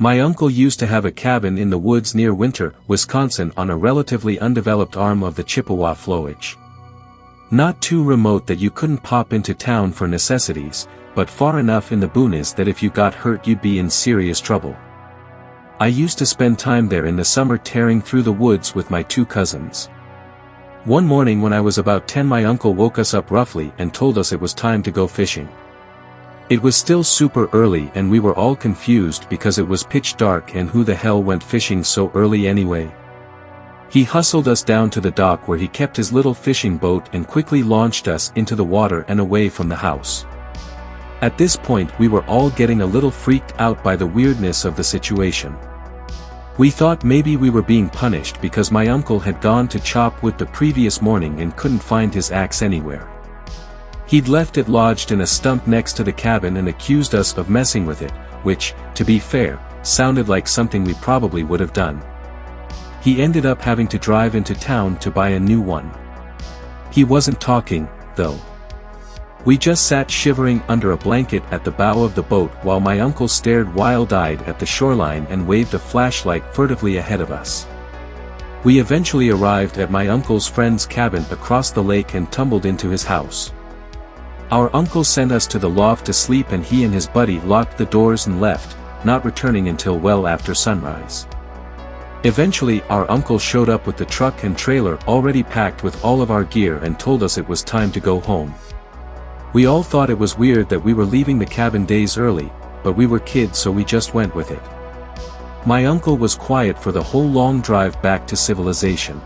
My uncle used to have a cabin in the woods near Winter, Wisconsin, on a relatively undeveloped arm of the Chippewa flowage. Not too remote that you couldn't pop into town for necessities, but far enough in the boonies that if you got hurt you'd be in serious trouble. I used to spend time there in the summer tearing through the woods with my 2 cousins. One morning when I was about 10, my uncle woke us up roughly and told us it was time to go fishing. It was still super early and we were all confused because it was pitch dark and who the hell went fishing so early anyway? He hustled us down to the dock where he kept his little fishing boat and quickly launched us into the water and away from the house. At this point we were all getting a little freaked out by the weirdness of the situation. We thought maybe we were being punished because my uncle had gone to chop wood the previous morning and couldn't find his axe anywhere. He'd left it lodged in a stump next to the cabin and accused us of messing with it, which, to be fair, sounded like something we probably would have done. He ended up having to drive into town to buy a new one. He wasn't talking, though. We just sat shivering under a blanket at the bow of the boat while my uncle stared wild-eyed at the shoreline and waved a flashlight furtively ahead of us. We eventually arrived at my uncle's friend's cabin across the lake and tumbled into his house. Our uncle sent us to the loft to sleep and he and his buddy locked the doors and left, not returning until well after sunrise. Eventually our uncle showed up with the truck and trailer already packed with all of our gear and told us it was time to go home. We all thought it was weird that we were leaving the cabin days early, but we were kids so we just went with it. My uncle was quiet for the whole long drive back to civilization.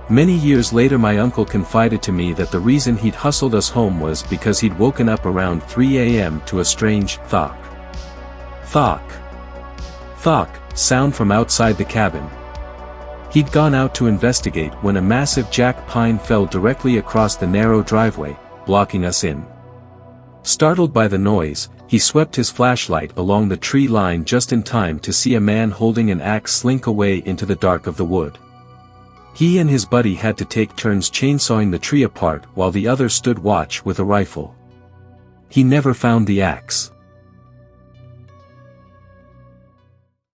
Many years later my uncle confided to me that the reason he'd hustled us home was because he'd woken up around 3 a.m. to a strange THOK. THOK. THOK, sound from outside the cabin. He'd gone out to investigate when a massive jack pine fell directly across the narrow driveway, blocking us in. Startled by the noise, he swept his flashlight along the tree line just in time to see a man holding an axe slink away into the dark of the wood. He and his buddy had to take turns chainsawing the tree apart while the other stood watch with a rifle. He never found the axe.